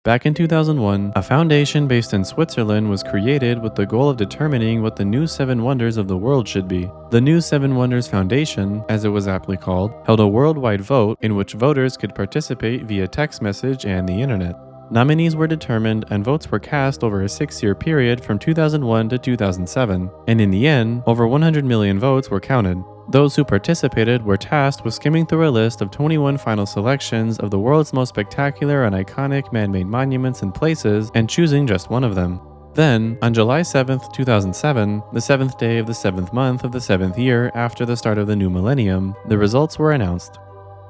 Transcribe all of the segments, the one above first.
Back in 2001, a foundation based in Switzerland was created with the goal of determining what the new 7 wonders of the world should be. The New 7 Wonders Foundation, as it was aptly called, held a worldwide vote in which voters could participate via text message and the internet. Nominees were determined and votes were cast over a 6-year period from 2001 to 2007, and in the end, over 100 million votes were counted. Those who participated were tasked with skimming through a list of 21 final selections of the world's most spectacular and iconic man-made monuments and places and choosing just one of them. Then, on July 7, 2007, the 7th day of the 7th month of the 7th year after the start of the new millennium, the results were announced.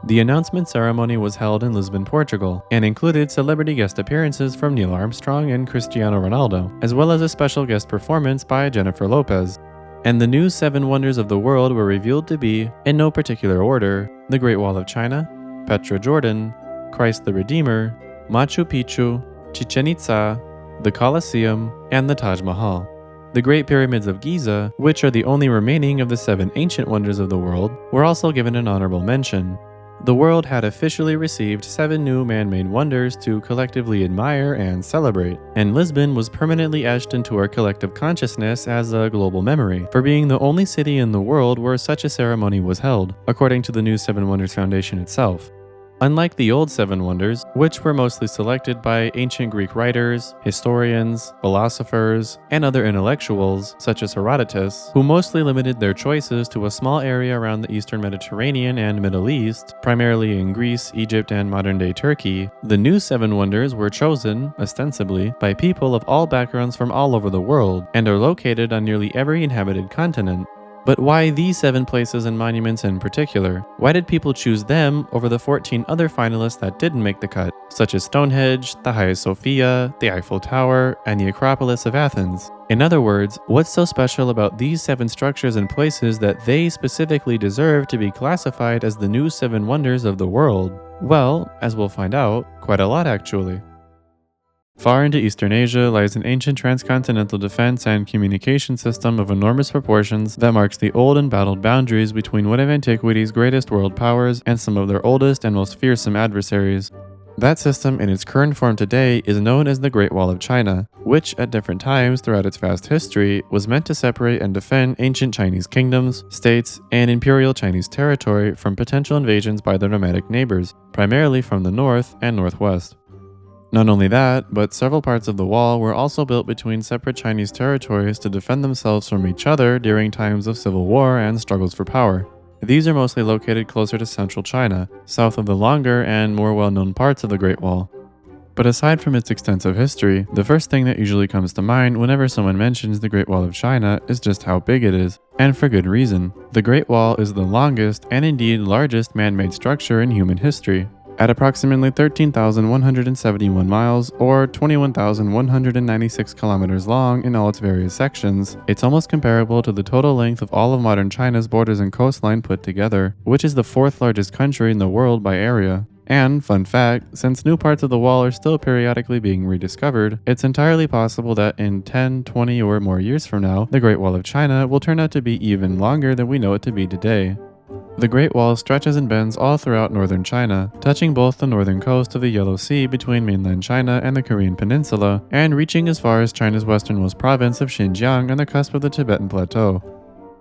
The announcement ceremony was held in Lisbon, Portugal, and included celebrity guest appearances from Neil Armstrong and Cristiano Ronaldo, as well as a special guest performance by Jennifer Lopez. And the new 7 wonders of the world were revealed to be, in no particular order, the Great Wall of China, Petra, Jordan, Christ the Redeemer, Machu Picchu, Chichèn Itzà, the Colosseum, and the Taj Mahal. The Great Pyramids of Giza, which are the only remaining of the 7 ancient wonders of the world, were also given an honorable mention. The world had officially received 7 new man-made wonders to collectively admire and celebrate, and Lisbon was permanently etched into our collective consciousness as a global memory for being the only city in the world where such a ceremony was held, according to the New 7 Wonders Foundation itself. Unlike the old 7 wonders, which were mostly selected by ancient Greek writers, historians, philosophers, and other intellectuals, such as Herodotus, who mostly limited their choices to a small area around the Eastern Mediterranean and Middle East, primarily in Greece, Egypt, and modern-day Turkey, the new 7 wonders were chosen, ostensibly, by people of all backgrounds from all over the world, and are located on nearly every inhabited continent. But why these 7 places and monuments in particular? Why did people choose them over the 14 other finalists that didn't make the cut, such as Stonehenge, the Hagia Sophia, the Eiffel Tower, and the Acropolis of Athens? In other words, what's so special about these 7 structures and places that they specifically deserve to be classified as the new 7 wonders of the world? Well, as we'll find out, quite a lot actually. Far into Eastern Asia lies an ancient transcontinental defense and communication system of enormous proportions that marks the old and battled boundaries between one of antiquity's greatest world powers and some of their oldest and most fearsome adversaries. That system in its current form today is known as the Great Wall of China, which at different times throughout its vast history was meant to separate and defend ancient Chinese kingdoms, states, and imperial Chinese territory from potential invasions by their nomadic neighbors, primarily from the north and northwest. Not only that, but several parts of the wall were also built between separate Chinese territories to defend themselves from each other during times of civil war and struggles for power. These are mostly located closer to central China, south of the longer and more well-known parts of the Great Wall. But aside from its extensive history, the first thing that usually comes to mind whenever someone mentions the Great Wall of China is just how big it is, and for good reason. The Great Wall is the longest and indeed largest man-made structure in human history. At approximately 13,171 miles, or 21,196 kilometers long in all its various sections, it's almost comparable to the total length of all of modern China's borders and coastline put together, which is the 4th largest country in the world by area. And, fun fact, since new parts of the wall are still periodically being rediscovered, it's entirely possible that in 10, 20, or more years from now, the Great Wall of China will turn out to be even longer than we know it to be today. The Great Wall stretches and bends all throughout northern China, touching both the northern coast of the Yellow Sea between mainland China and the Korean Peninsula, and reaching as far as China's westernmost province of Xinjiang on the cusp of the Tibetan Plateau.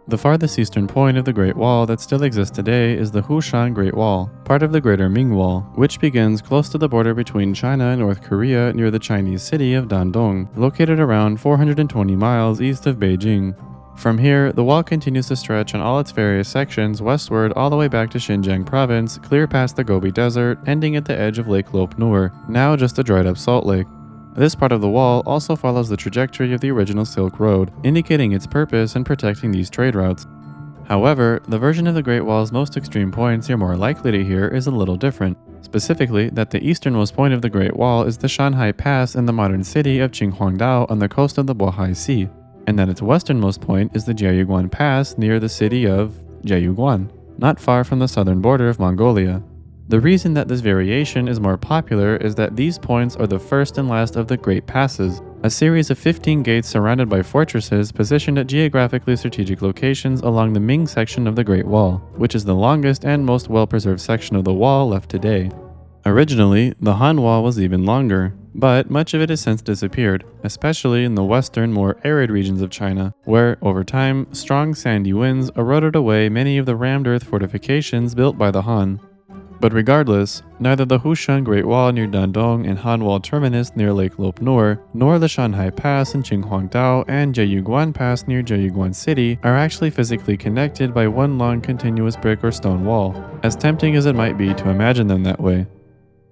The farthest eastern point of the Great Wall that still exists today is the Hushan Great Wall, part of the Greater Ming Wall, which begins close to the border between China and North Korea near the Chinese city of Dandong, located around 420 miles east of Beijing. From here, the wall continues to stretch on all its various sections westward all the way back to Xinjiang province, clear past the Gobi Desert, ending at the edge of Lake Lop Nur, now just a dried up salt lake. This part of the wall also follows the trajectory of the original Silk Road, indicating its purpose in protecting these trade routes. However, the version of the Great Wall's most extreme points you're more likely to hear is a little different. Specifically, that the easternmost point of the Great Wall is the Shanhai Pass in the modern city of Qinhuangdao on the coast of the Bohai Sea, and that its westernmost point is the Jiayuguan Pass near the city of Jiayuguan, not far from the southern border of Mongolia. The reason that this variation is more popular is that these points are the first and last of the Great Passes, a series of 15 gates surrounded by fortresses positioned at geographically strategic locations along the Ming section of the Great Wall, which is the longest and most well-preserved section of the wall left today. Originally, the Han Wall was even longer, But much of it has since disappeared, especially in the western, more arid regions of China, where, over time, strong sandy winds eroded away many of the rammed earth fortifications built by the Han. But regardless, neither the Hushan Great Wall near Dandong and Han Wall Terminus near Lake Lop Nor, nor the Shanhai Pass in Qinghuangdao and Jiayuguan Pass near Jiayuguan City are actually physically connected by one long continuous brick or stone wall, as tempting as it might be to imagine them that way.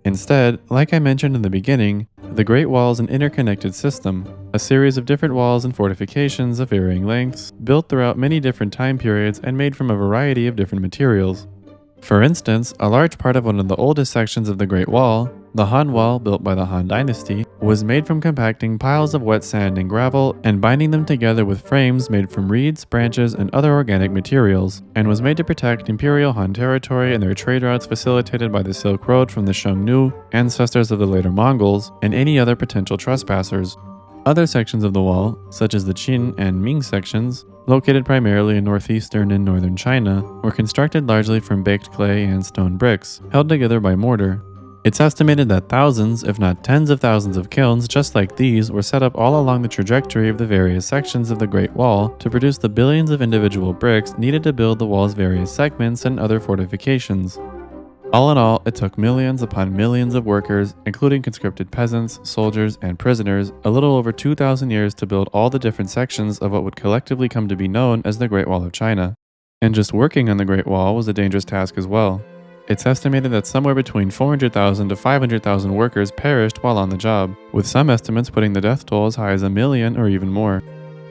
Instead, like I mentioned in the beginning, the Great Wall is an interconnected system, a series of different walls and fortifications of varying lengths, built throughout many different time periods and made from a variety of different materials. For instance, a large part of one of the oldest sections of the Great Wall, the Han Wall built by the Han Dynasty, was made from compacting piles of wet sand and gravel and binding them together with frames made from reeds, branches, and other organic materials, and was made to protect Imperial Han territory and their trade routes facilitated by the Silk Road from the Xiongnu, ancestors of the later Mongols, and any other potential trespassers. Other sections of the wall, such as the Qin and Ming sections, located primarily in northeastern and northern China, were constructed largely from baked clay and stone bricks, held together by mortar. It's estimated that thousands, if not tens of thousands of kilns just like these were set up all along the trajectory of the various sections of the Great Wall to produce the billions of individual bricks needed to build the wall's various segments and other fortifications. All in all, it took millions upon millions of workers, including conscripted peasants, soldiers, and prisoners, a little over 2,000 years to build all the different sections of what would collectively come to be known as the Great Wall of China. And just working on the Great Wall was a dangerous task as well. It's estimated that somewhere between 400,000 to 500,000 workers perished while on the job, with some estimates putting the death toll as high as 1 million or even more.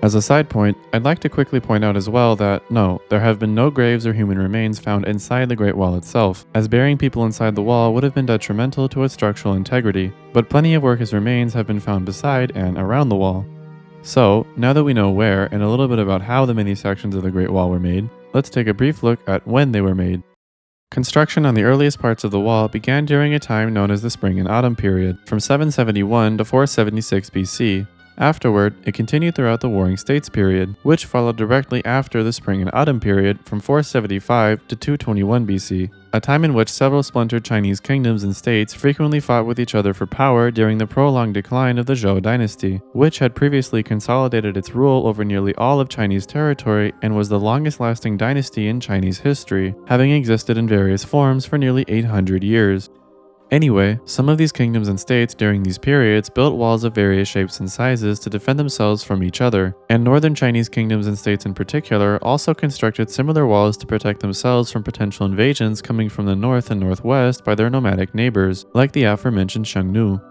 As a side point, I'd like to quickly point out as well that, no, there have been no graves or human remains found inside the Great Wall itself, as burying people inside the wall would have been detrimental to its structural integrity, but plenty of workers' remains have been found beside and around the wall. So, now that we know where and a little bit about how the many sections of the Great Wall were made, let's take a brief look at when they were made. Construction on the earliest parts of the wall began during a time known as the Spring and Autumn period, from 771 to 476 BC. Afterward, it continued throughout the Warring States period, which followed directly after the Spring and Autumn period from 475 to 221 BC, a time in which several splintered Chinese kingdoms and states frequently fought with each other for power during the prolonged decline of the Zhou dynasty, which had previously consolidated its rule over nearly all of Chinese territory and was the longest-lasting dynasty in Chinese history, having existed in various forms for nearly 800 years. Anyway, some of these kingdoms and states during these periods built walls of various shapes and sizes to defend themselves from each other, and northern Chinese kingdoms and states in particular also constructed similar walls to protect themselves from potential invasions coming from the north and northwest by their nomadic neighbors, like the aforementioned Xiongnu.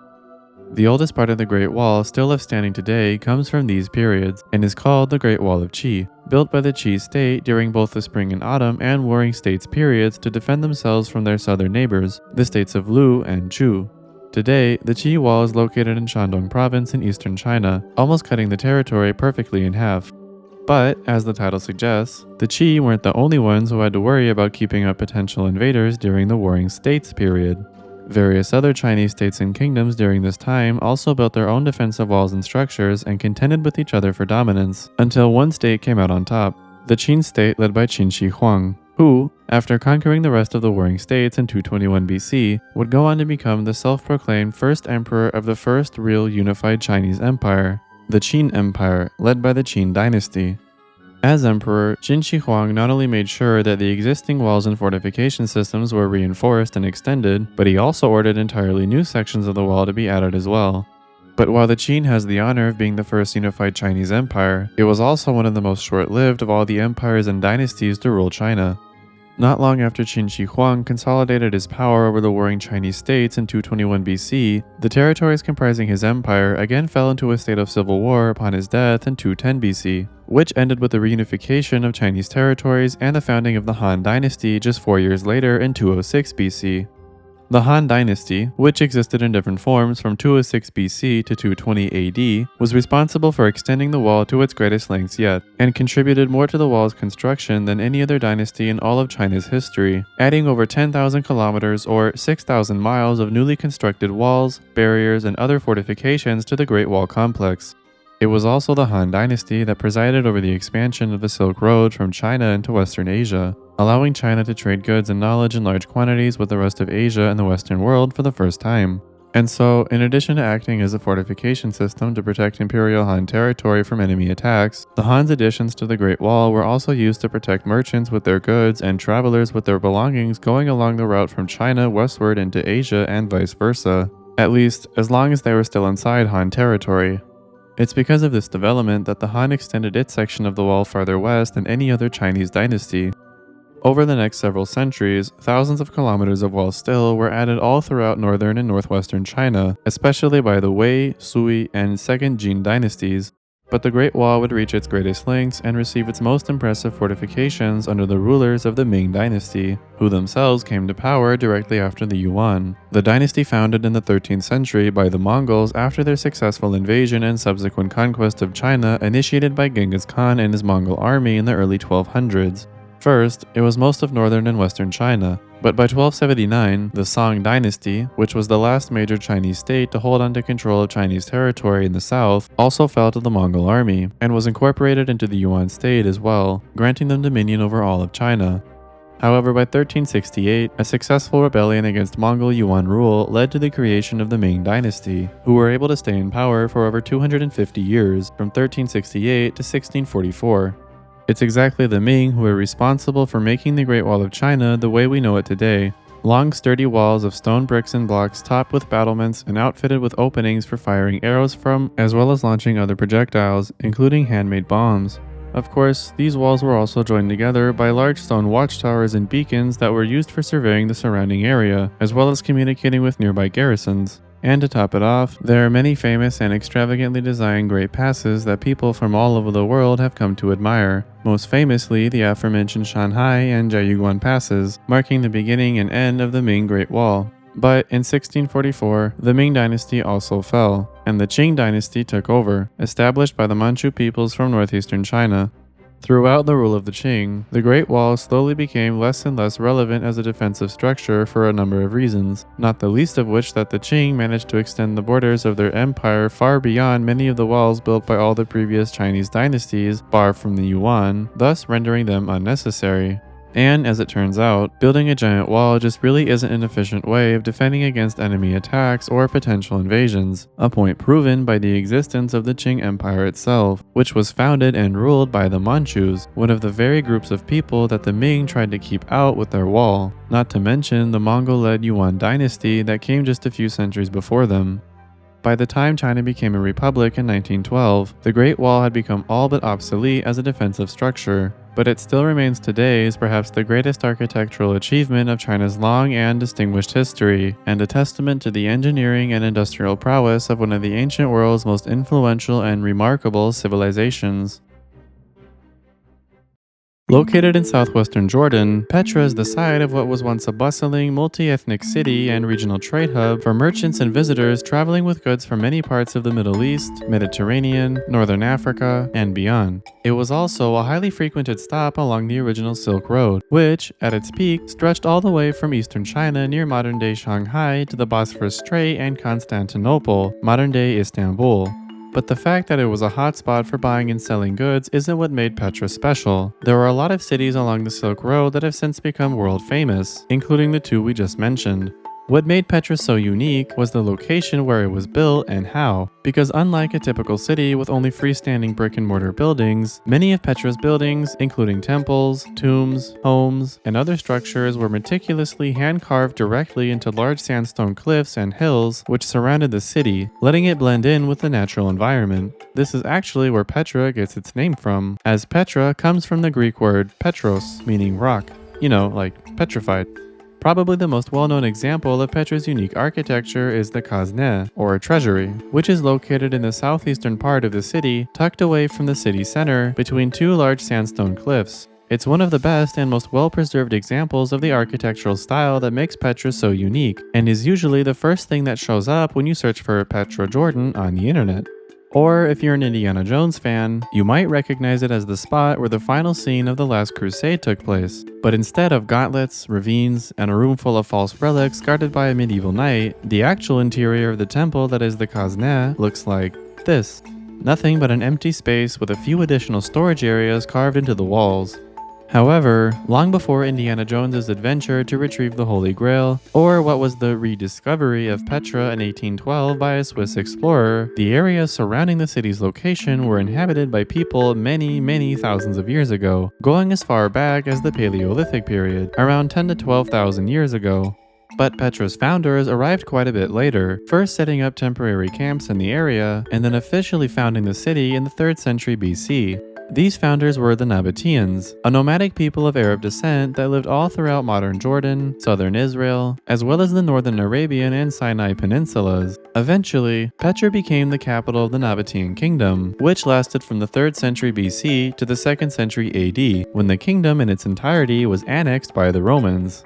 The oldest part of the Great Wall still left standing today comes from these periods, and is called the Great Wall of Qi, built by the Qi state during both the Spring and Autumn and Warring States periods to defend themselves from their southern neighbors, the states of Lu and Chu. Today, the Qi Wall is located in Shandong province in eastern China, almost cutting the territory perfectly in half. But, as the title suggests, the Qi weren't the only ones who had to worry about keeping up potential invaders during the Warring States period. Various other Chinese states and kingdoms during this time also built their own defensive walls and structures and contended with each other for dominance, until one state came out on top, the Qin state led by Qin Shi Huang, who, after conquering the rest of the warring states in 221 BC, would go on to become the self-proclaimed first emperor of the first real unified Chinese empire, the Qin Empire, led by the Qin dynasty. As emperor, Qin Shi Huang not only made sure that the existing walls and fortification systems were reinforced and extended, but he also ordered entirely new sections of the wall to be added as well. But while the Qin has the honor of being the first unified Chinese empire, it was also one of the most short-lived of all the empires and dynasties to rule China. Not long after Qin Shi Huang consolidated his power over the warring Chinese states in 221 BC, the territories comprising his empire again fell into a state of civil war upon his death in 210 BC, which ended with the reunification of Chinese territories and the founding of the Han Dynasty just 4 years later in 206 BC. The Han Dynasty, which existed in different forms from 206 BC to 220 AD, was responsible for extending the wall to its greatest lengths yet, and contributed more to the wall's construction than any other dynasty in all of China's history, adding over 10,000 kilometers or 6,000 miles of newly constructed walls, barriers, and other fortifications to the Great Wall complex. It was also the Han Dynasty that presided over the expansion of the Silk Road from China into Western Asia, allowing China to trade goods and knowledge in large quantities with the rest of Asia and the Western world for the first time. And so, in addition to acting as a fortification system to protect Imperial Han territory from enemy attacks, the Han's additions to the Great Wall were also used to protect merchants with their goods and travelers with their belongings going along the route from China westward into Asia and vice versa, at least as long as they were still inside Han territory. It's because of this development that the Han extended its section of the wall farther west than any other Chinese dynasty. Over the next several centuries, thousands of kilometers of wall still were added all throughout northern and northwestern China, especially by the Wei, Sui, and Second Jin dynasties. But the Great Wall would reach its greatest lengths and receive its most impressive fortifications under the rulers of the Ming dynasty, who themselves came to power directly after the Yuan. The dynasty founded in the 13th century by the Mongols after their successful invasion and subsequent conquest of China initiated by Genghis Khan and his Mongol army in the early 1200s. First, it was most of northern and western China, but by 1279, the Song dynasty, which was the last major Chinese state to hold onto control of Chinese territory in the south, also fell to the Mongol army, and was incorporated into the Yuan state as well, granting them dominion over all of China. However, by 1368, a successful rebellion against Mongol Yuan rule led to the creation of the Ming dynasty, who were able to stay in power for over 250 years, from 1368 to 1644. It's exactly the Ming who are responsible for making the Great Wall of China the way we know it today. Long sturdy walls of stone bricks and blocks topped with battlements and outfitted with openings for firing arrows from, as well as launching other projectiles, including handmade bombs. Of course, these walls were also joined together by large stone watchtowers and beacons that were used for surveying the surrounding area, as well as communicating with nearby garrisons. And to top it off, there are many famous and extravagantly designed great passes that people from all over the world have come to admire, most famously the aforementioned Shanghai and Jiayuguan passes, marking the beginning and end of the Ming Great Wall. But in 1644, the Ming dynasty also fell, and the Qing dynasty took over, established by the Manchu peoples from northeastern China. Throughout the rule of the Qing, the Great Wall slowly became less and less relevant as a defensive structure for a number of reasons, not the least of which that the Qing managed to extend the borders of their empire far beyond many of the walls built by all the previous Chinese dynasties, bar from the Yuan, thus rendering them unnecessary. And as it turns out, building a giant wall just really isn't an efficient way of defending against enemy attacks or potential invasions, a point proven by the existence of the Qing Empire itself, which was founded and ruled by the Manchus, one of the very groups of people that the Ming tried to keep out with their wall, not to mention the Mongol-led Yuan dynasty that came just a few centuries before them. By the time China became a republic in 1912, the Great Wall had become all but obsolete as a defensive structure, but it still remains today as perhaps the greatest architectural achievement of China's long and distinguished history, and a testament to the engineering and industrial prowess of one of the ancient world's most influential and remarkable civilizations. Located in southwestern Jordan, Petra is the site of what was once a bustling, multi-ethnic city and regional trade hub for merchants and visitors traveling with goods from many parts of the Middle East, Mediterranean, Northern Africa, and beyond. It was also a highly frequented stop along the original Silk Road, which, at its peak, stretched all the way from eastern China near modern-day Shanghai to the Bosphorus Strait and Constantinople, modern-day Istanbul. But the fact that it was a hotspot for buying and selling goods isn't what made Petra special. There are a lot of cities along the Silk Road that have since become world famous, including the two we just mentioned. What made Petra so unique was the location where it was built and how, because unlike a typical city with only freestanding brick and mortar buildings, many of Petra's buildings, including temples, tombs, homes, and other structures were meticulously hand-carved directly into large sandstone cliffs and hills which surrounded the city, letting it blend in with the natural environment. This is actually where Petra gets its name from, as Petra comes from the Greek word petros, meaning rock, like petrified. Probably the most well-known example of Petra's unique architecture is the Khazne, or treasury, which is located in the southeastern part of the city, tucked away from the city center between two large sandstone cliffs. It's one of the best and most well-preserved examples of the architectural style that makes Petra so unique, and is usually the first thing that shows up when you search for Petra, Jordan on the internet. Or if you're an Indiana Jones fan, you might recognize it as the spot where the final scene of The Last Crusade took place. But instead of gauntlets, ravines, and a room full of false relics guarded by a medieval knight, the actual interior of the temple that is the Khazne looks like this. Nothing but an empty space with a few additional storage areas carved into the walls. However, long before Indiana Jones's adventure to retrieve the Holy Grail, or what was the rediscovery of Petra in 1812 by a Swiss explorer, the areas surrounding the city's location were inhabited by people many thousands of years ago, going as far back as the Paleolithic period, around 10 to 12,000 years ago. But Petra's founders arrived quite a bit later, first setting up temporary camps in the area, and then officially founding the city in the 3rd century BC. These founders were the Nabateans, a nomadic people of Arab descent that lived all throughout modern Jordan, southern Israel, as well as the northern Arabian and Sinai peninsulas. Eventually, Petra became the capital of the Nabatean kingdom, which lasted from the 3rd century BC to the 2nd century AD, when the kingdom in its entirety was annexed by the Romans.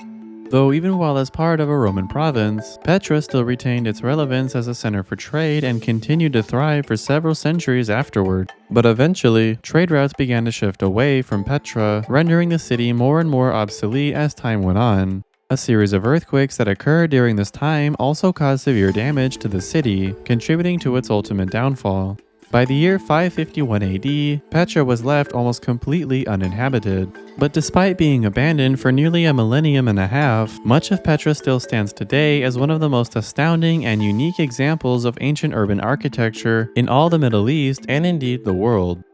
Though even while as part of a Roman province, Petra still retained its relevance as a center for trade and continued to thrive for several centuries afterward. But eventually, trade routes began to shift away from Petra, rendering the city more and more obsolete as time went on. A series of earthquakes that occurred during this time also caused severe damage to the city, contributing to its ultimate downfall. By the year 551 AD, Petra was left almost completely uninhabited. But despite being abandoned for nearly a millennium and a half, much of Petra still stands today as one of the most astounding and unique examples of ancient urban architecture in all the Middle East and indeed the world.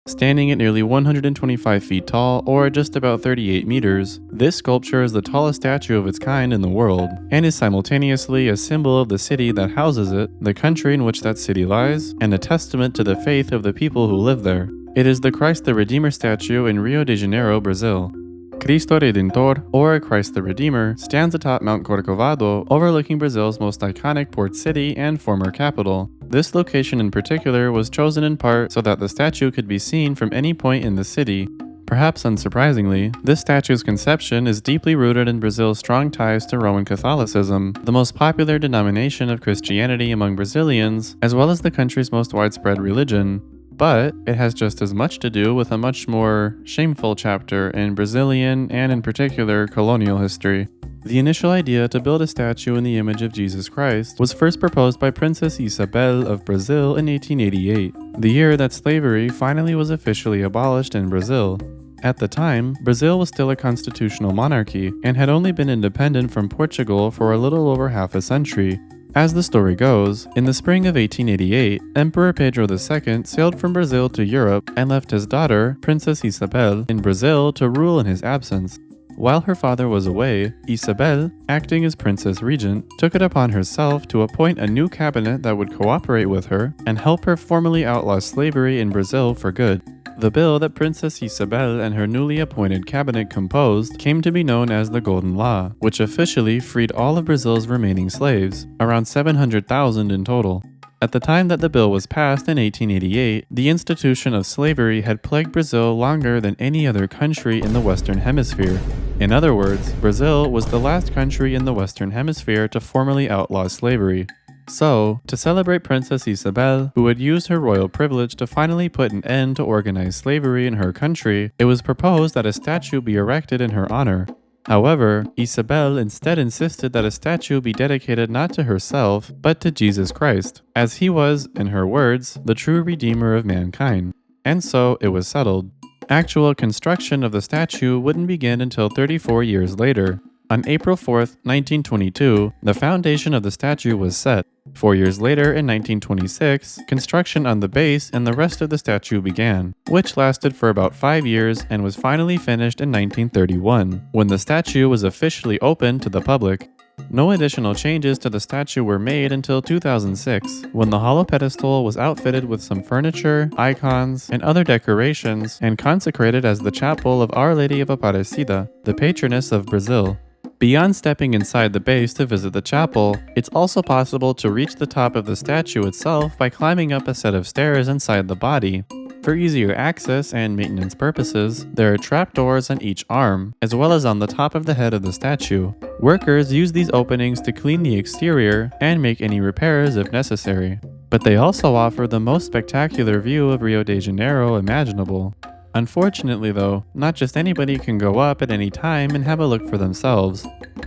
Standing at nearly 125 feet tall, or just about 38 meters, this sculpture is the tallest statue of its kind in the world, and is simultaneously a symbol of the city that houses it, the country in which that city lies, and a testament to the faith of the people who live there. It is the Christ the Redeemer statue in Rio de Janeiro, Brazil. Cristo Redentor, or Christ the Redeemer, stands atop Mount Corcovado, overlooking Brazil's most iconic port city and former capital. This location in particular was chosen in part so that the statue could be seen from any point in the city. Perhaps unsurprisingly, this statue's conception is deeply rooted in Brazil's strong ties to Roman Catholicism, the most popular denomination of Christianity among Brazilians, as well as the country's most widespread religion. But it has just as much to do with a much more shameful chapter in Brazilian and in particular colonial history. The initial idea to build a statue in the image of Jesus Christ was first proposed by Princess Isabel of Brazil in 1888, the year that slavery finally was officially abolished in Brazil. At the time, Brazil was still a constitutional monarchy and had only been independent from Portugal for a little over half a century. As the story goes, in the spring of 1888, Emperor Pedro II sailed from Brazil to Europe and left his daughter, Princess Isabel, in Brazil to rule in his absence. While her father was away, Isabel, acting as Princess Regent, took it upon herself to appoint a new cabinet that would cooperate with her and help her formally outlaw slavery in Brazil for good. The bill that Princess Isabel and her newly appointed cabinet composed came to be known as the Golden Law, which officially freed all of Brazil's remaining slaves, around 700,000 in total. At the time that the bill was passed in 1888, the institution of slavery had plagued Brazil longer than any other country in the Western Hemisphere. In other words, Brazil was the last country in the Western Hemisphere to formally outlaw slavery. So, to celebrate Princess Isabel, who had used her royal privilege to finally put an end to organized slavery in her country, it was proposed that a statue be erected in her honor. However, Isabel instead insisted that a statue be dedicated not to herself, but to Jesus Christ, as he was, in her words, the true Redeemer of mankind. And so, it was settled. Actual construction of the statue wouldn't begin until 34 years later. On April 4, 1922, the foundation of the statue was set. 4 years later, in 1926, construction on the base and the rest of the statue began, which lasted for about 5 years and was finally finished in 1931, when the statue was officially opened to the public. No additional changes to the statue were made until 2006, when the hollow pedestal was outfitted with some furniture, icons, and other decorations, and consecrated as the chapel of Our Lady of Aparecida, the patroness of Brazil. Beyond stepping inside the base to visit the chapel, it's also possible to reach the top of the statue itself by climbing up a set of stairs inside the body. For easier access and maintenance purposes, there are trapdoors on each arm, as well as on the top of the head of the statue. Workers use these openings to clean the exterior and make any repairs if necessary. But they also offer the most spectacular view of Rio de Janeiro imaginable. Unfortunately though, not just anybody can go up at any time and have a look for themselves.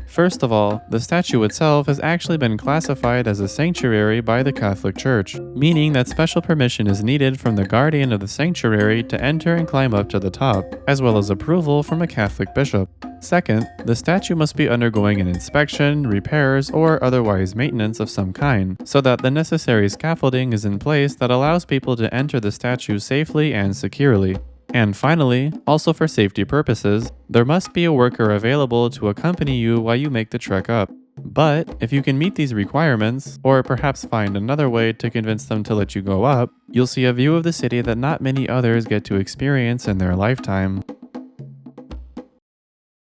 First of all, the statue itself has actually been classified as a sanctuary by the Catholic Church, meaning that special permission is needed from the guardian of the sanctuary to enter and climb up to the top, as well as approval from a Catholic bishop. Second, the statue must be undergoing an inspection, repairs, or otherwise maintenance of some kind, so that the necessary scaffolding is in place that allows people to enter the statue safely and securely. And finally, also for safety purposes, there must be a worker available to accompany you while you make the trek up. But if you can meet these requirements, or perhaps find another way to convince them to let you go up, you'll see a view of the city that not many others get to experience in their lifetime.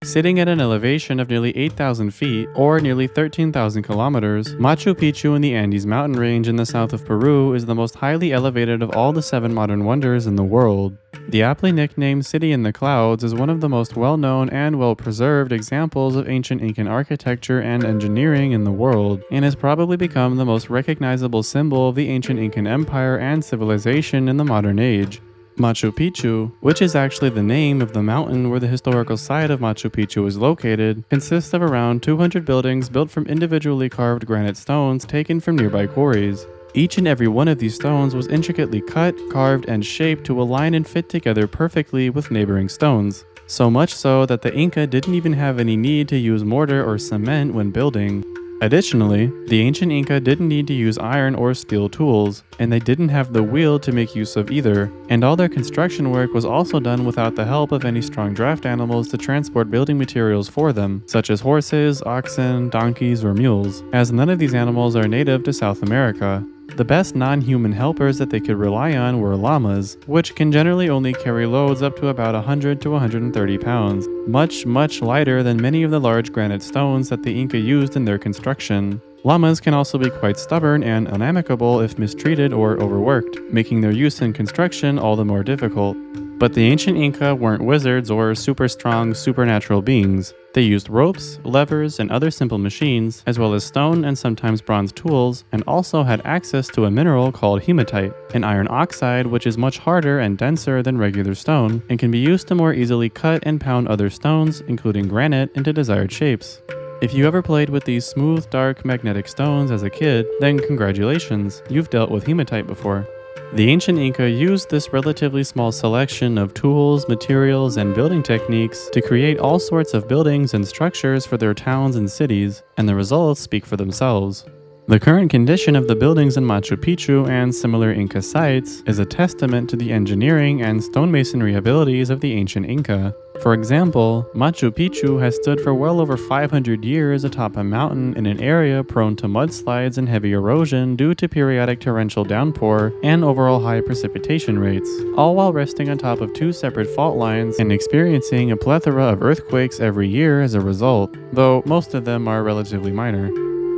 Sitting at an elevation of nearly 8,000 feet, or nearly 13,000 kilometers, Machu Picchu in the Andes mountain range in the south of Peru is the most highly elevated of all the 7 modern wonders in the world. The aptly nicknamed City in the Clouds is one of the most well-known and well-preserved examples of ancient Incan architecture and engineering in the world, and has probably become the most recognizable symbol of the ancient Incan Empire and civilization in the modern age. Machu Picchu, which is actually the name of the mountain where the historical site of Machu Picchu is located, consists of around 200 buildings built from individually carved granite stones taken from nearby quarries. Each and every one of these stones was intricately cut, carved, and shaped to align and fit together perfectly with neighboring stones. So much so that the Inca didn't even have any need to use mortar or cement when building. Additionally, the ancient Inca didn't need to use iron or steel tools, and they didn't have the wheel to make use of either, and all their construction work was also done without the help of any strong draft animals to transport building materials for them, such as horses, oxen, donkeys, or mules, as none of these animals are native to South America. The best non-human helpers that they could rely on were llamas, which can generally only carry loads up to about 100 to 130 pounds, much lighter than many of the large granite stones that the Inca used in their construction. Llamas can also be quite stubborn and unamicable if mistreated or overworked, making their use in construction all the more difficult. But the ancient Inca weren't wizards or super strong supernatural beings. They used ropes, levers, and other simple machines, as well as stone and sometimes bronze tools, and also had access to a mineral called hematite, an iron oxide which is much harder and denser than regular stone, and can be used to more easily cut and pound other stones, including granite, into desired shapes. If you ever played with these smooth, dark, magnetic stones as a kid, then congratulations, you've dealt with hematite before. The ancient Inca used this relatively small selection of tools, materials, and building techniques to create all sorts of buildings and structures for their towns and cities, and the results speak for themselves. The current condition of the buildings in Machu Picchu and similar Inca sites is a testament to the engineering and stonemasonry abilities of the ancient Inca. For example, Machu Picchu has stood for well over 500 years atop a mountain in an area prone to mudslides and heavy erosion due to periodic torrential downpour and overall high precipitation rates, all while resting on top of 2 separate fault lines and experiencing a plethora of earthquakes every year as a result, though most of them are relatively minor.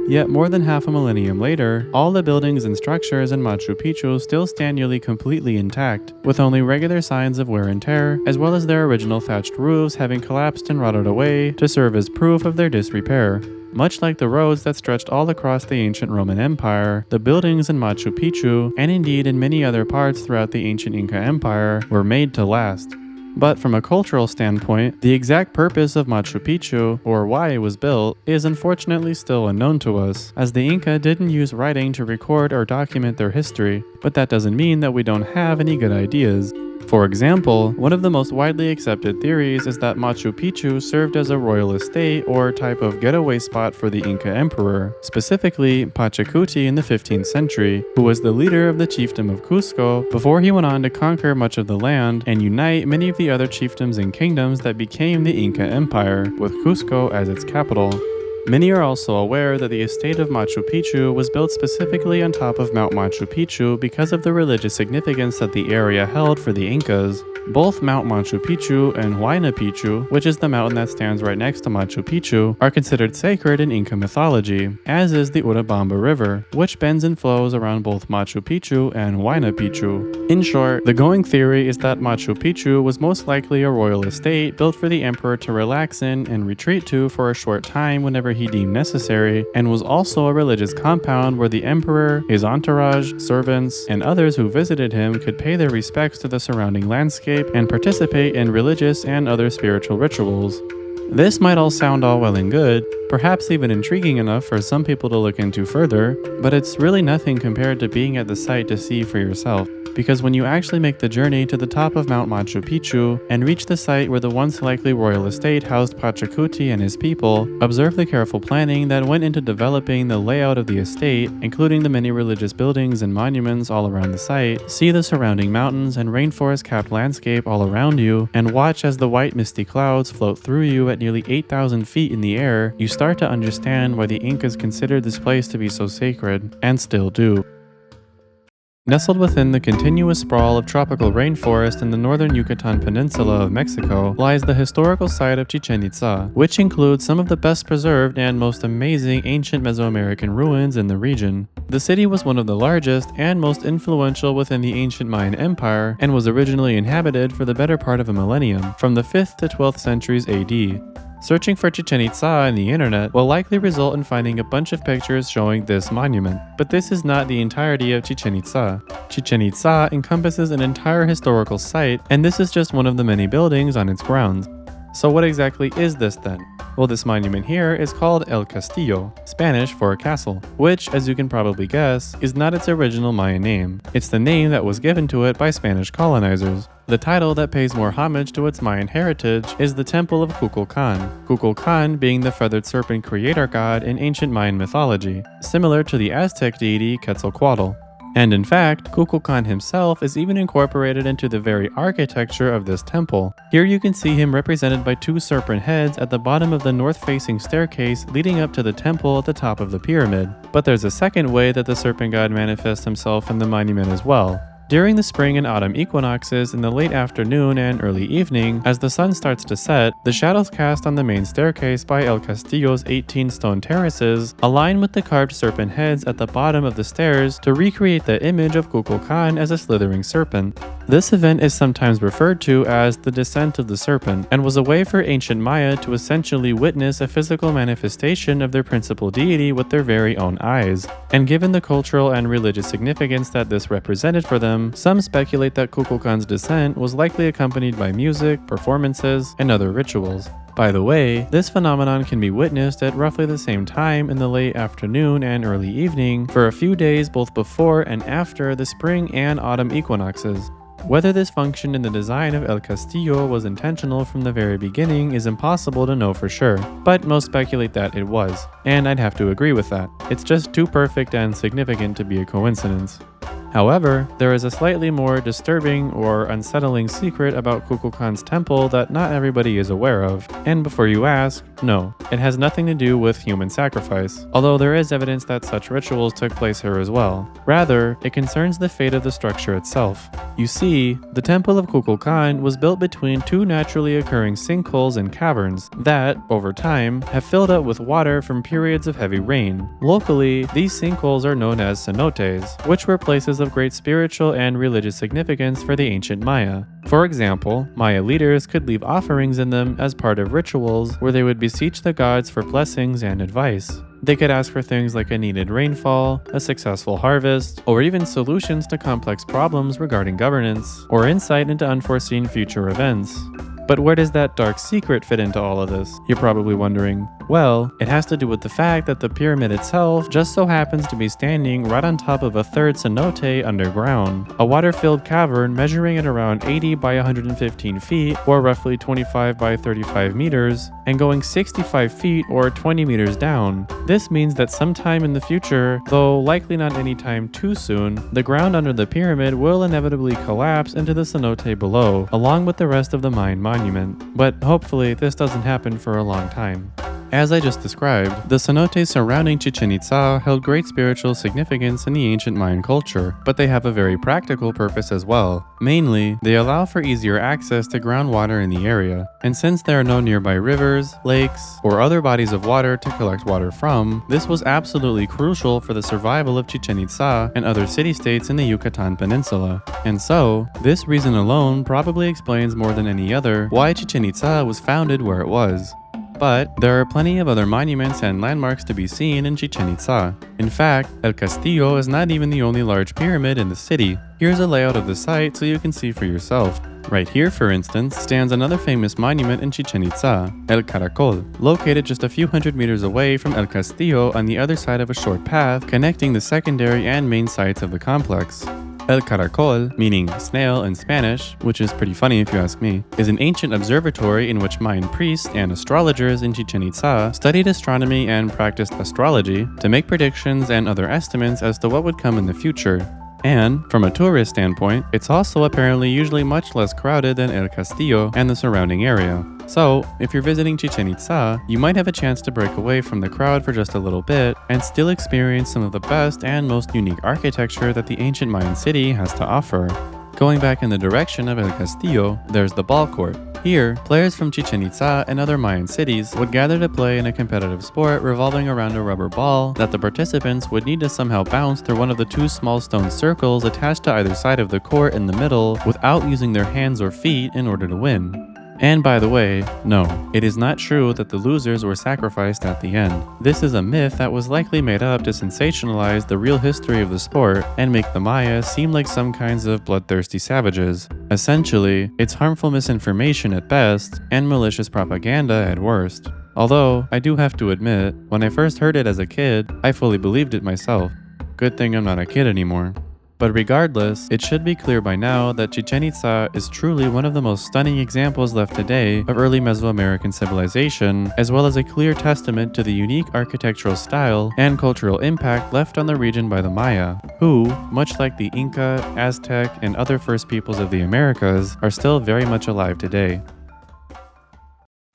Yet more than half a millennium later, all the buildings and structures in Machu Picchu still stand nearly completely intact, with only regular signs of wear and tear, as well as their original thatched roofs having collapsed and rotted away to serve as proof of their disrepair. Much like the roads that stretched all across the ancient Roman Empire, the buildings in Machu Picchu, and indeed in many other parts throughout the ancient Inca Empire, were made to last. But from a cultural standpoint, the exact purpose of Machu Picchu, or why it was built, is unfortunately still unknown to us, as the Inca didn't use writing to record or document their history, but that doesn't mean that we don't have any good ideas. For example, one of the most widely accepted theories is that Machu Picchu served as a royal estate or type of getaway spot for the Inca emperor, specifically Pachacuti in the 15th century, who was the leader of the chiefdom of Cusco before he went on to conquer much of the land and unite many of the other chiefdoms and kingdoms that became the Inca Empire, with Cusco as its capital. Many are also aware that the estate of Machu Picchu was built specifically on top of Mount Machu Picchu because of the religious significance that the area held for the Incas. Both Mount Machu Picchu and Huayna Picchu, which is the mountain that stands right next to Machu Picchu, are considered sacred in Inca mythology, as is the Urubamba River, which bends and flows around both Machu Picchu and Huayna Picchu. In short, the going theory is that Machu Picchu was most likely a royal estate built for the emperor to relax in and retreat to for a short time whenever he deemed necessary, and was also a religious compound where the emperor, his entourage, servants, and others who visited him could pay their respects to the surrounding landscape and participate in religious and other spiritual rituals. This might all sound all well and good, perhaps even intriguing enough for some people to look into further, but it's really nothing compared to being at the site to see for yourself. Because when you actually make the journey to the top of Mount Machu Picchu and reach the site where the once likely royal estate housed Pachacuti and his people, observe the careful planning that went into developing the layout of the estate, including the many religious buildings and monuments all around the site, see the surrounding mountains and rainforest-capped landscape all around you, and watch as the white misty clouds float through you at nearly 8,000 feet in the air, you start to understand why the Incas considered this place to be so sacred, and still do. Nestled within the continuous sprawl of tropical rainforest in the northern Yucatan Peninsula of Mexico lies the historical site of Chichèn Itzà, which includes some of the best preserved and most amazing ancient Mesoamerican ruins in the region. The city was one of the largest and most influential within the ancient Mayan Empire and was originally inhabited for the better part of a millennium, from the 5th to 12th centuries AD. Searching for Chichèn Itzà on the internet will likely result in finding a bunch of pictures showing this monument, but this is not the entirety of Chichèn Itzà. Chichèn Itzà encompasses an entire historical site, and this is just one of the many buildings on its grounds. So what exactly is this then? Well, this monument here is called El Castillo, Spanish for a castle, which, as you can probably guess, is not its original Mayan name. It's the name that was given to it by Spanish colonizers. The title that pays more homage to its Mayan heritage is the Temple of Kukulkan, Kukulkan being the feathered serpent creator god in ancient Mayan mythology, similar to the Aztec deity Quetzalcoatl. And in fact, Kukulkan himself is even incorporated into the very architecture of this temple. Here you can see him represented by two serpent heads at the bottom of the north-facing staircase leading up to the temple at the top of the pyramid. But there's a second way that the serpent god manifests himself in the monument as well. During the spring and autumn equinoxes in the late afternoon and early evening, as the sun starts to set, the shadows cast on the main staircase by El Castillo's 18 stone terraces align with the carved serpent heads at the bottom of the stairs to recreate the image of Kukulkan as a slithering serpent. This event is sometimes referred to as the Descent of the Serpent, and was a way for ancient Maya to essentially witness a physical manifestation of their principal deity with their very own eyes. And given the cultural and religious significance that this represented for them, some speculate that Kukulkan's descent was likely accompanied by music, performances, and other rituals. By the way, this phenomenon can be witnessed at roughly the same time in the late afternoon and early evening for a few days both before and after the spring and autumn equinoxes. Whether this function in the design of El Castillo was intentional from the very beginning is impossible to know for sure, but most speculate that it was, and I'd have to agree with that. It's just too perfect and significant to be a coincidence. However, there is a slightly more disturbing or unsettling secret about Kukulkan's temple that not everybody is aware of. And before you ask, no, it has nothing to do with human sacrifice, although there is evidence that such rituals took place here as well. Rather, it concerns the fate of the structure itself. You see, the Temple of Kukulkan was built between two naturally occurring sinkholes and caverns that, over time, have filled up with water from periods of heavy rain. Locally, these sinkholes are known as cenotes, which were places of great spiritual and religious significance for the ancient Maya. For example, Maya leaders could leave offerings in them as part of rituals where they would beseech the gods for blessings and advice. They could ask for things like a needed rainfall, a successful harvest, or even solutions to complex problems regarding governance, or insight into unforeseen future events. But where does that dark secret fit into all of this? You're probably wondering. Well, it has to do with the fact that the pyramid itself just so happens to be standing right on top of a third cenote underground, a water-filled cavern measuring at around 80 by 115 feet, or roughly 25 by 35 meters, and going 65 feet or 20 meters down. This means that sometime in the future, though likely not anytime too soon, the ground under the pyramid will inevitably collapse into the cenote below, along with the rest of the Mayan monument. But hopefully this doesn't happen for a long time. As I just described, the cenotes surrounding Chichèn Itzà held great spiritual significance in the ancient Mayan culture, but they have a very practical purpose as well. Mainly, they allow for easier access to groundwater in the area, and since there are no nearby rivers, lakes, or other bodies of water to collect water from, this was absolutely crucial for the survival of Chichèn Itzà and other city-states in the Yucatan Peninsula. And so, this reason alone probably explains more than any other why Chichèn Itzà was founded where it was. But there are plenty of other monuments and landmarks to be seen in Chichèn Itzà. In fact, El Castillo is not even the only large pyramid in the city. Here's a layout of the site so you can see for yourself. Right here, for instance, stands another famous monument in Chichèn Itzà, El Caracol, located just a few hundred meters away from El Castillo on the other side of a short path connecting the secondary and main sites of the complex. El Caracol, meaning snail in Spanish, which is pretty funny if you ask me, is an ancient observatory in which Mayan priests and astrologers in Chichèn Itzà studied astronomy and practiced astrology to make predictions and other estimates as to what would come in the future. And, from a tourist standpoint, it's also apparently usually much less crowded than El Castillo and the surrounding area. So, if you're visiting Chichèn Itzà, you might have a chance to break away from the crowd for just a little bit and still experience some of the best and most unique architecture that the ancient Mayan city has to offer. Going back in the direction of El Castillo, there's the ball court. Here, players from Chichèn Itzà and other Mayan cities would gather to play in a competitive sport revolving around a rubber ball that the participants would need to somehow bounce through one of the two small stone circles attached to either side of the court in the middle without using their hands or feet in order to win. And by the way, no, it is not true that the losers were sacrificed at the end. This is a myth that was likely made up to sensationalize the real history of the sport and make the Maya seem like some kinds of bloodthirsty savages. Essentially, it's harmful misinformation at best and malicious propaganda at worst. Although, I do have to admit, when I first heard it as a kid, I fully believed it myself. Good thing I'm not a kid anymore. But regardless, it should be clear by now that Chichèn Itzà is truly one of the most stunning examples left today of early Mesoamerican civilization, as well as a clear testament to the unique architectural style and cultural impact left on the region by the Maya, who, much like the Inca, Aztec, and other first peoples of the Americas, are still very much alive today.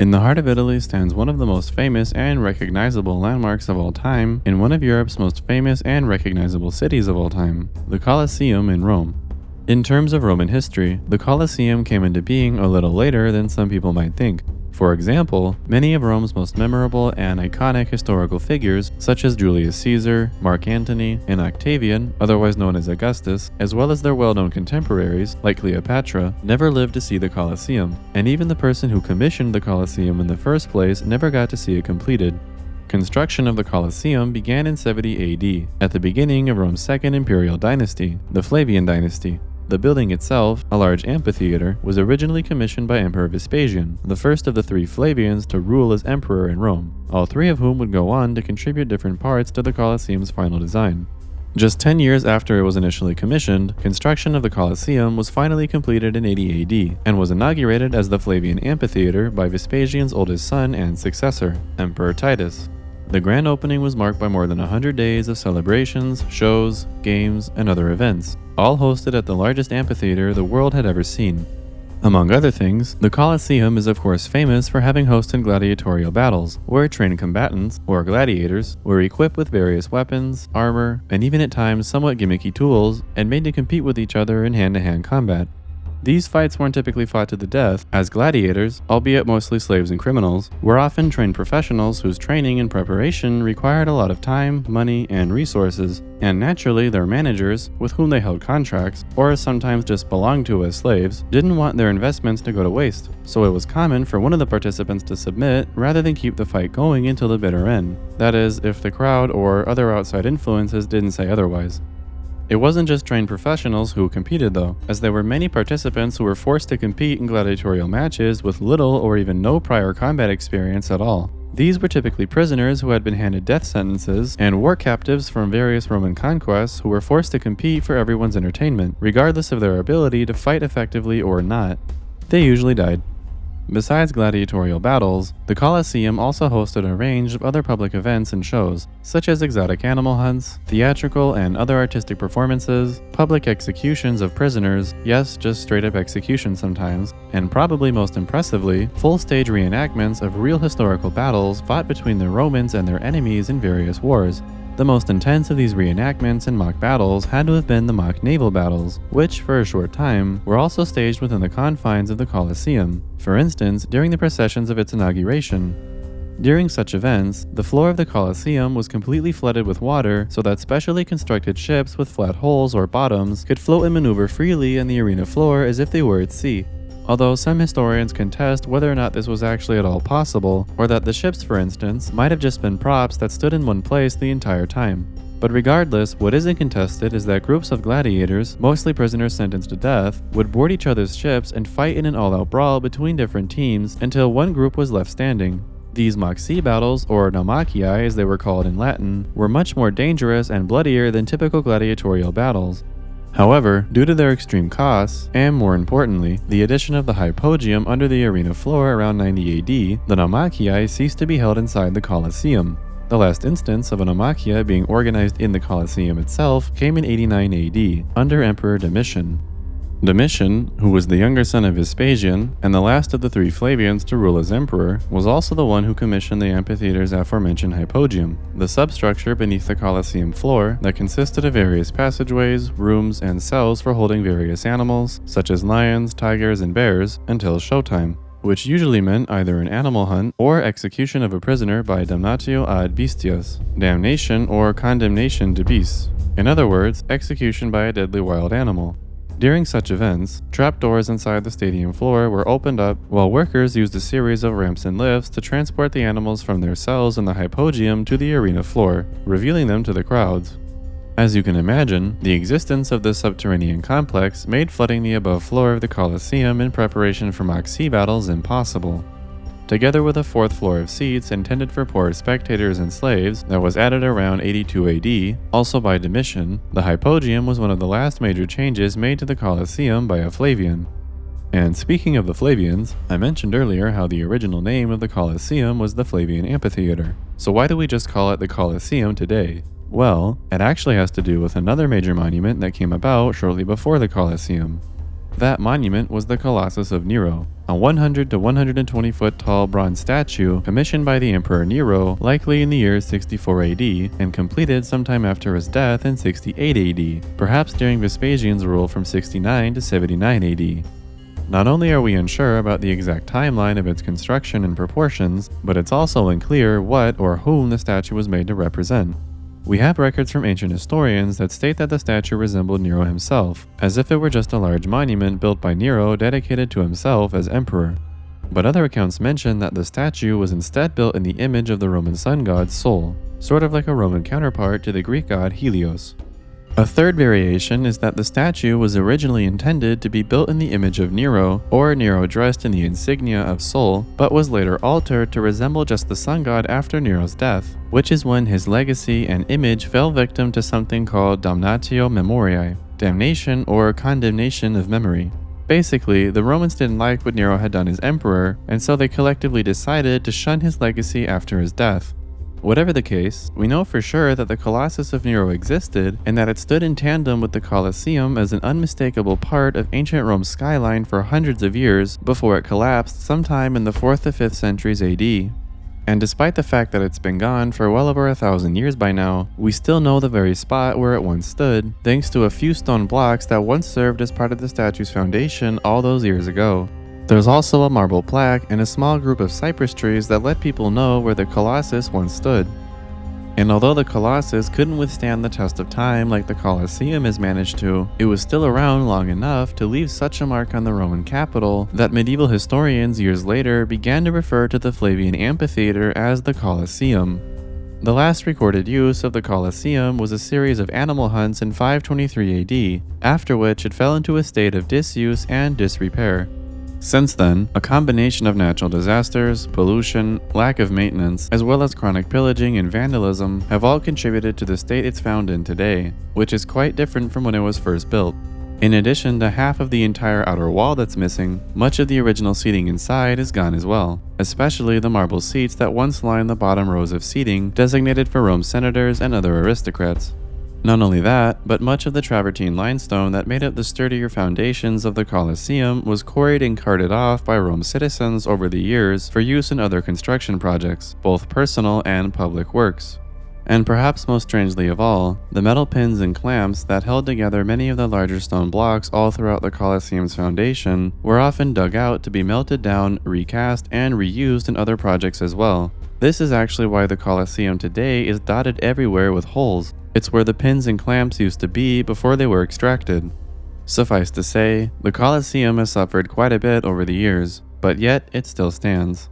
In the heart of Italy stands one of the most famous and recognizable landmarks of all time in one of Europe's most famous and recognizable cities of all time, the Colosseum in Rome. In terms of Roman history, the Colosseum came into being a little later than some people might think. For example, many of Rome's most memorable and iconic historical figures, such as Julius Caesar, Mark Antony, and Octavian, otherwise known as Augustus, as well as their well-known contemporaries, like Cleopatra, never lived to see the Colosseum, and even the person who commissioned the Colosseum in the first place never got to see it completed. Construction of the Colosseum began in 70 AD, at the beginning of Rome's second imperial dynasty, the Flavian dynasty. The building itself, a large amphitheater, was originally commissioned by Emperor Vespasian, the first of the three Flavians to rule as emperor in Rome, all three of whom would go on to contribute different parts to the Colosseum's final design. Just 10 years after it was initially commissioned, construction of the Colosseum was finally completed in 80 AD, and was inaugurated as the Flavian Amphitheater by Vespasian's oldest son and successor, Emperor Titus. The grand opening was marked by more than 100 days of celebrations, shows, games, and other events, all hosted at the largest amphitheater the world had ever seen. Among other things, the Colosseum is of course famous for having hosted gladiatorial battles, where trained combatants, or gladiators, were equipped with various weapons, armor, and even at times somewhat gimmicky tools, and made to compete with each other in hand-to-hand combat. These fights weren't typically fought to the death, as gladiators, albeit mostly slaves and criminals, were often trained professionals whose training and preparation required a lot of time, money, and resources, and naturally their managers, with whom they held contracts, or sometimes just belonged to as slaves, didn't want their investments to go to waste, so it was common for one of the participants to submit rather than keep the fight going until the bitter end. That is, if the crowd or other outside influences didn't say otherwise. It wasn't just trained professionals who competed though, as there were many participants who were forced to compete in gladiatorial matches with little or even no prior combat experience at all. These were typically prisoners who had been handed death sentences, and war captives from various Roman conquests who were forced to compete for everyone's entertainment, regardless of their ability to fight effectively or not. They usually died. Besides gladiatorial battles, the Colosseum also hosted a range of other public events and shows, such as exotic animal hunts, theatrical and other artistic performances, public executions of prisoners, yes, just straight-up executions sometimes, and probably most impressively, full-stage reenactments of real historical battles fought between the Romans and their enemies in various wars. The most intense of these reenactments and mock battles had to have been the mock naval battles, which, for a short time, were also staged within the confines of the Colosseum, for instance, during the processions of its inauguration. During such events, the floor of the Colosseum was completely flooded with water so that specially constructed ships with flat hulls or bottoms could float and maneuver freely in the arena floor as if they were at sea. although some historians contest whether or not this was actually at all possible, or that the ships, for instance, might have just been props that stood in one place the entire time. But regardless, what isn't contested is that groups of gladiators, mostly prisoners sentenced to death, would board each other's ships and fight in an all-out brawl between different teams until one group was left standing. These mock sea battles, or naumachii as they were called in Latin, were much more dangerous and bloodier than typical gladiatorial battles. However, due to their extreme costs, and more importantly, the addition of the hypogeum under the arena floor around 90 AD, the naumachii ceased to be held inside the Colosseum. The last instance of a naumachia being organized in the Colosseum itself came in 89 AD, under Emperor Domitian. Domitian, who was the younger son of Vespasian, and the last of the three Flavians to rule as emperor, was also the one who commissioned the amphitheater's aforementioned hypogeum, the substructure beneath the Colosseum floor that consisted of various passageways, rooms, and cells for holding various animals, such as lions, tigers, and bears, until showtime, which usually meant either an animal hunt or execution of a prisoner by damnatio ad bestias, damnation or condemnation de bis. In other words, execution by a deadly wild animal. During such events, trapdoors inside the stadium floor were opened up while workers used a series of ramps and lifts to transport the animals from their cells in the hypogeum to the arena floor, revealing them to the crowds. As you can imagine, the existence of this subterranean complex made flooding the above floor of the Colosseum in preparation for mock sea battles impossible. Together with a fourth floor of seats intended for poor spectators and slaves that was added around 82 AD, also by Domitian, the hypogeum was one of the last major changes made to the Colosseum by a Flavian. And speaking of the Flavians, I mentioned earlier how the original name of the Colosseum was the Flavian Amphitheater. So why do we just call it the Colosseum today? Well, it actually has to do with another major monument that came about shortly before the Colosseum. That monument was the Colossus of Nero, a 100 to 120 foot tall bronze statue commissioned by the Emperor Nero likely in the year 64 AD and completed sometime after his death in 68 AD, perhaps during Vespasian's rule from 69 to 79 AD. Not only are we unsure about the exact timeline of its construction and proportions, but it's also unclear what or whom the statue was made to represent. We have records from ancient historians that state that the statue resembled Nero himself, as if it were just a large monument built by Nero dedicated to himself as emperor. But other accounts mention that the statue was instead built in the image of the Roman sun god Sol, sort of like a Roman counterpart to the Greek god Helios. A third variation is that the statue was originally intended to be built in the image of Nero, or Nero dressed in the insignia of Sol, but was later altered to resemble just the sun god after Nero's death, which is when his legacy and image fell victim to something called damnatio memoriae, damnation or condemnation of memory. Basically, the Romans didn't like what Nero had done as emperor, and so they collectively decided to shun his legacy after his death. Whatever the case, we know for sure that the Colossus of Nero existed and that it stood in tandem with the Colosseum as an unmistakable part of ancient Rome's skyline for hundreds of years before it collapsed sometime in the 4th to 5th centuries AD. And despite the fact that it's been gone for well over 1,000 years by now, we still know the very spot where it once stood, thanks to a few stone blocks that once served as part of the statue's foundation all those years ago. There's also a marble plaque and a small group of cypress trees that let people know where the Colossus once stood. And although the Colossus couldn't withstand the test of time like the Colosseum has managed to, it was still around long enough to leave such a mark on the Roman capital that medieval historians years later began to refer to the Flavian Amphitheater as the Colosseum. The last recorded use of the Colosseum was a series of animal hunts in 523 AD, after which it fell into a state of disuse and disrepair. Since then, a combination of natural disasters, pollution, lack of maintenance, as well as chronic pillaging and vandalism have all contributed to the state it's found in today, which is quite different from when it was first built. In addition to half of the entire outer wall that's missing, much of the original seating inside is gone as well, especially the marble seats that once lined the bottom rows of seating designated for Rome's senators and other aristocrats. Not only that, but much of the travertine limestone that made up the sturdier foundations of the Colosseum was quarried and carted off by Rome's citizens over the years for use in other construction projects, both personal and public works. And perhaps most strangely of all, the metal pins and clamps that held together many of the larger stone blocks all throughout the Colosseum's foundation were often dug out to be melted down, recast, and reused in other projects as well. This is actually why the Colosseum today is dotted everywhere with holes. It's where the pins and clamps used to be before they were extracted. Suffice to say, the Colosseum has suffered quite a bit over the years, but yet it still stands.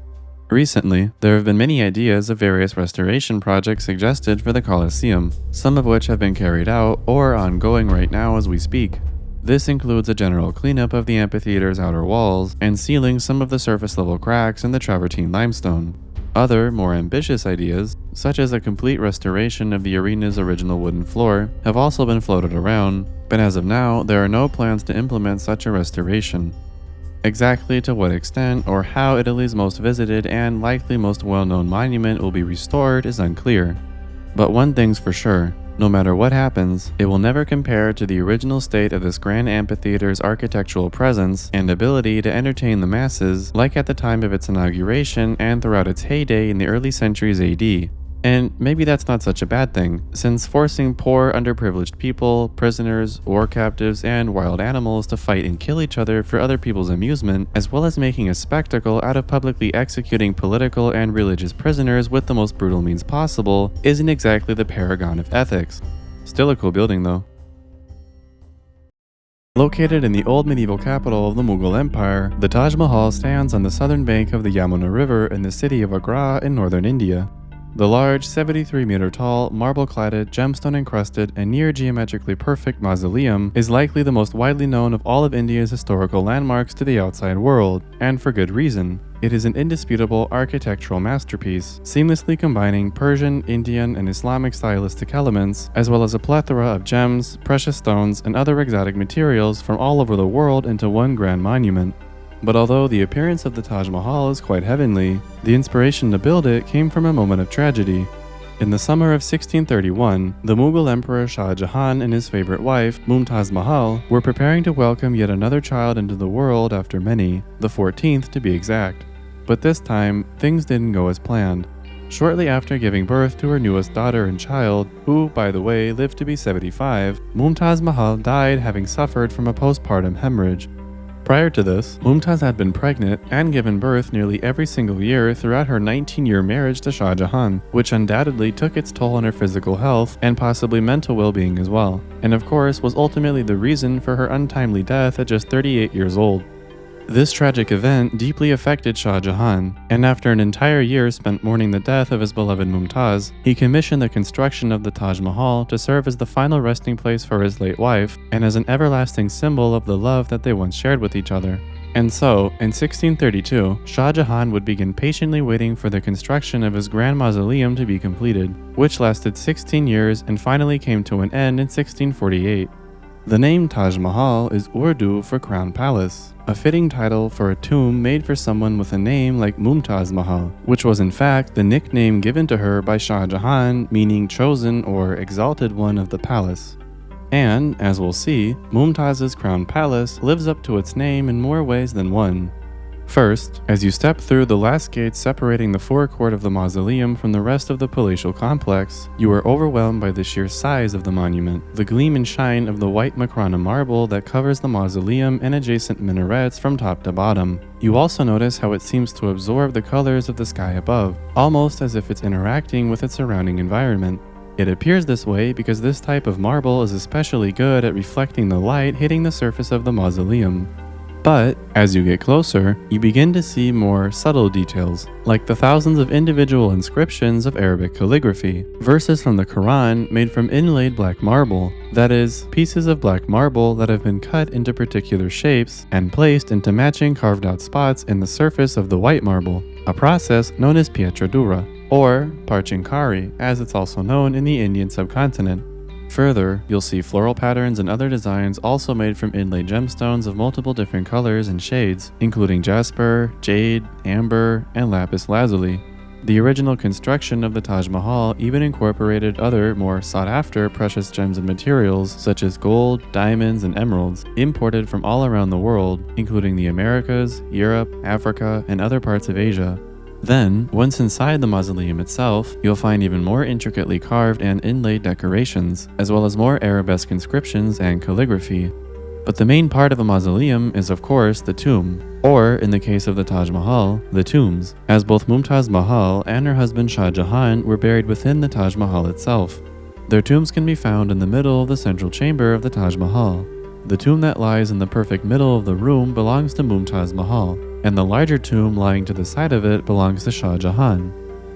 Recently, there have been many ideas of various restoration projects suggested for the Colosseum, some of which have been carried out or are ongoing right now as we speak. This includes a general cleanup of the amphitheater's outer walls and sealing some of the surface level cracks in the travertine limestone. Other, more ambitious ideas, such as a complete restoration of the arena's original wooden floor, have also been floated around, but as of now, there are no plans to implement such a restoration. Exactly to what extent or how Italy's most visited and likely most well-known monument will be restored is unclear. But one thing's for sure, no matter what happens, it will never compare to the original state of this grand amphitheater's architectural presence and ability to entertain the masses like at the time of its inauguration and throughout its heyday in the early centuries AD. And maybe that's not such a bad thing, since forcing poor, underprivileged people, prisoners, war captives, and wild animals to fight and kill each other for other people's amusement, as well as making a spectacle out of publicly executing political and religious prisoners with the most brutal means possible, isn't exactly the paragon of ethics. Still a cool building though. Located in the old medieval capital of the Mughal Empire, the Taj Mahal stands on the southern bank of the Yamuna River in the city of Agra in northern India. The large, 73-meter-tall, marble-cladded, gemstone-encrusted, and near-geometrically perfect mausoleum is likely the most widely known of all of India's historical landmarks to the outside world, and for good reason. It is an indisputable architectural masterpiece, seamlessly combining Persian, Indian, and Islamic stylistic elements, as well as a plethora of gems, precious stones, and other exotic materials from all over the world into one grand monument. But although the appearance of the Taj Mahal is quite heavenly, the inspiration to build it came from a moment of tragedy. In the summer of 1631, the Mughal Emperor Shah Jahan and his favorite wife, Mumtaz Mahal, were preparing to welcome yet another child into the world after many, the 14th to be exact. But this time, things didn't go as planned. Shortly after giving birth to her newest daughter and child, who, by the way, lived to be 75, Mumtaz Mahal died having suffered from a postpartum hemorrhage. Prior to this, Mumtaz had been pregnant and given birth nearly every single year throughout her 19-year marriage to Shah Jahan, which undoubtedly took its toll on her physical health and possibly mental well-being as well, and of course was ultimately the reason for her untimely death at just 38 years old. This tragic event deeply affected Shah Jahan, and after an entire year spent mourning the death of his beloved Mumtaz, he commissioned the construction of the Taj Mahal to serve as the final resting place for his late wife and as an everlasting symbol of the love that they once shared with each other. And so, in 1632, Shah Jahan would begin patiently waiting for the construction of his grand mausoleum to be completed, which lasted 16 years and finally came to an end in 1648. The name Taj Mahal is Urdu for Crown Palace, a fitting title for a tomb made for someone with a name like Mumtaz Mahal, which was in fact the nickname given to her by Shah Jahan, meaning chosen or exalted one of the palace. And, as we'll see, Mumtaz's Crown Palace lives up to its name in more ways than one. First, as you step through the last gate separating the forecourt of the mausoleum from the rest of the palatial complex, you are overwhelmed by the sheer size of the monument, the gleam and shine of the white Makrana marble that covers the mausoleum and adjacent minarets from top to bottom. You also notice how it seems to absorb the colors of the sky above, almost as if it's interacting with its surrounding environment. It appears this way because this type of marble is especially good at reflecting the light hitting the surface of the mausoleum. But, as you get closer, you begin to see more subtle details, like the thousands of individual inscriptions of Arabic calligraphy, verses from the Quran made from inlaid black marble, that is, pieces of black marble that have been cut into particular shapes and placed into matching carved out spots in the surface of the white marble, a process known as Petra dura, or Parchinkari, as it's also known in the Indian subcontinent. Further, you'll see floral patterns and other designs also made from inlaid gemstones of multiple different colors and shades, including jasper, jade, amber, and lapis lazuli. The original construction of the Taj Mahal even incorporated other, more sought-after precious gems and materials such as gold, diamonds, and emeralds, imported from all around the world, including the Americas, Europe, Africa, and other parts of Asia. Then, once inside the mausoleum itself, you'll find even more intricately carved and inlaid decorations, as well as more arabesque inscriptions and calligraphy. But the main part of a mausoleum is of course the tomb, or in the case of the Taj Mahal, the tombs, as both Mumtaz Mahal and her husband Shah Jahan were buried within the Taj Mahal itself. Their tombs can be found in the middle of the central chamber of the Taj Mahal. The tomb that lies in the perfect middle of the room belongs to Mumtaz Mahal, and the larger tomb lying to the side of it belongs to Shah Jahan.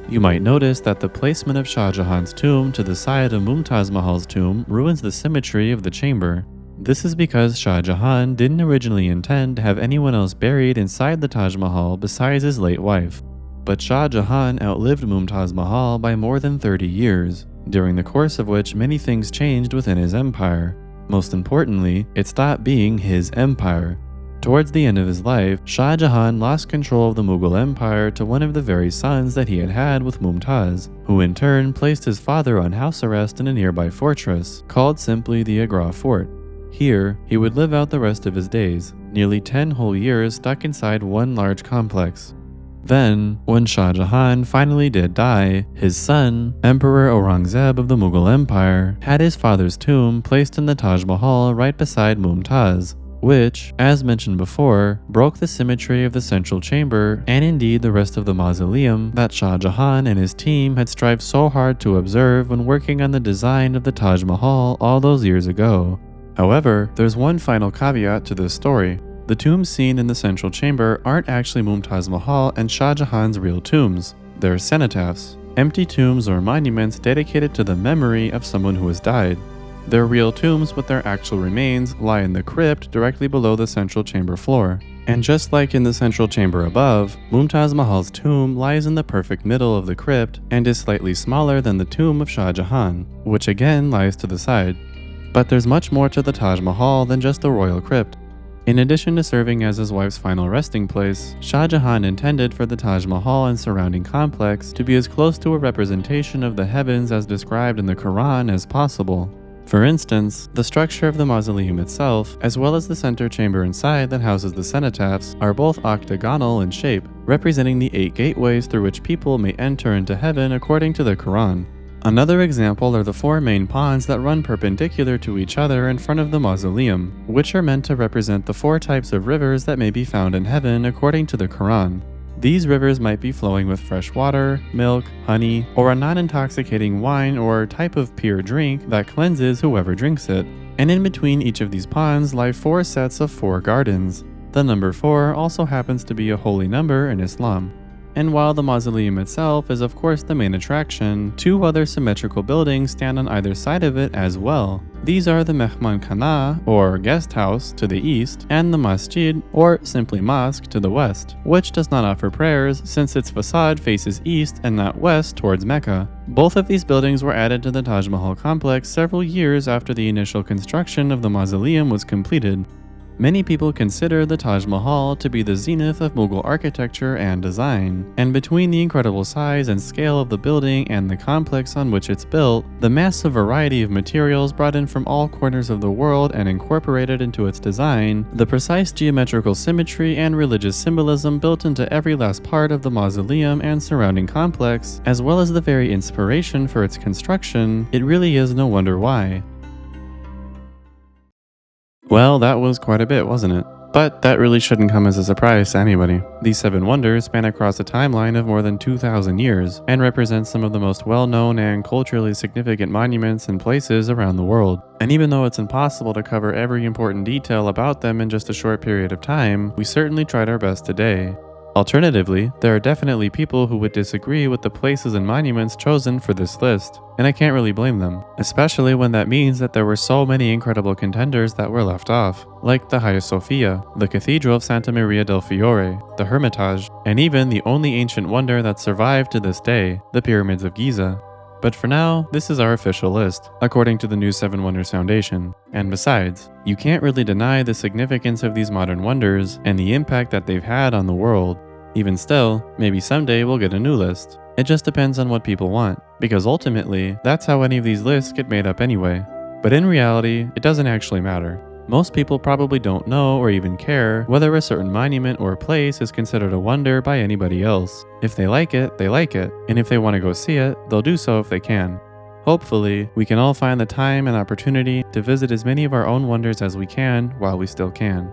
You might notice that the placement of Shah Jahan's tomb to the side of Mumtaz Mahal's tomb ruins the symmetry of the chamber. This is because Shah Jahan didn't originally intend to have anyone else buried inside the Taj Mahal besides his late wife. But Shah Jahan outlived Mumtaz Mahal by more than 30 years, during the course of which many things changed within his empire. Most importantly, it stopped being his empire. Towards the end of his life, Shah Jahan lost control of the Mughal Empire to one of the very sons that he had had with Mumtaz, who in turn placed his father on house arrest in a nearby fortress, called simply the Agra Fort. Here, he would live out the rest of his days, nearly 10 whole years stuck inside one large complex. Then, when Shah Jahan finally did die, his son, Emperor Aurangzeb of the Mughal Empire, had his father's tomb placed in the Taj Mahal right beside Mumtaz, which, as mentioned before, broke the symmetry of the central chamber and indeed the rest of the mausoleum that Shah Jahan and his team had strived so hard to observe when working on the design of the Taj Mahal all those years ago. However, there's one final caveat to this story. The tombs seen in the central chamber aren't actually Mumtaz Mahal and Shah Jahan's real tombs. They're cenotaphs, empty tombs or monuments dedicated to the memory of someone who has died. Their real tombs with their actual remains lie in the crypt directly below the central chamber floor. And just like in the central chamber above, Mumtaz Mahal's tomb lies in the perfect middle of the crypt and is slightly smaller than the tomb of Shah Jahan, which again lies to the side. But there's much more to the Taj Mahal than just the royal crypt. In addition to serving as his wife's final resting place, Shah Jahan intended for the Taj Mahal and surrounding complex to be as close to a representation of the heavens as described in the Quran as possible. For instance, the structure of the mausoleum itself, as well as the center chamber inside that houses the cenotaphs, are both octagonal in shape, representing the 8 gateways through which people may enter into heaven according to the Quran. Another example are the 4 main ponds that run perpendicular to each other in front of the mausoleum, which are meant to represent the 4 types of rivers that may be found in heaven according to the Quran. These rivers might be flowing with fresh water, milk, honey, or a non-intoxicating wine or type of pure drink that cleanses whoever drinks it. And in between each of these ponds lie 4 sets of 4 gardens. The number 4 also happens to be a holy number in Islam. And while the mausoleum itself is of course the main attraction, 2 other symmetrical buildings stand on either side of it as well. These are the Mehman Khana, or guest house, to the east, and the Masjid, or simply mosque, to the west, which does not offer prayers since its facade faces east and not west towards Mecca. Both of these buildings were added to the Taj Mahal complex several years after the initial construction of the mausoleum was completed. Many people consider the Taj Mahal to be the zenith of Mughal architecture and design, and between the incredible size and scale of the building and the complex on which it's built, the massive variety of materials brought in from all corners of the world and incorporated into its design, the precise geometrical symmetry and religious symbolism built into every last part of the mausoleum and surrounding complex, as well as the very inspiration for its construction, it really is no wonder why. Well, that was quite a bit, wasn't it? But that really shouldn't come as a surprise to anybody. These 7 wonders span across a timeline of more than 2,000 years, and represent some of the most well-known and culturally significant monuments and places around the world. And even though it's impossible to cover every important detail about them in just a short period of time, we certainly tried our best today. Alternatively, there are definitely people who would disagree with the places and monuments chosen for this list, and I can't really blame them, especially when that means that there were so many incredible contenders that were left off, like the Hagia Sophia, the Cathedral of Santa Maria del Fiore, the Hermitage, and even the only ancient wonder that survived to this day, the Pyramids of Giza. But for now, this is our official list, according to the New7Wonders Foundation. And besides, you can't really deny the significance of these modern wonders and the impact that they've had on the world. Even still, maybe someday we'll get a new list. It just depends on what people want, because ultimately, that's how any of these lists get made up anyway. But in reality, it doesn't actually matter. Most people probably don't know or even care whether a certain monument or place is considered a wonder by anybody else. If they like it, and if they want to go see it, they'll do so if they can. Hopefully, we can all find the time and opportunity to visit as many of our own wonders as we can while we still can.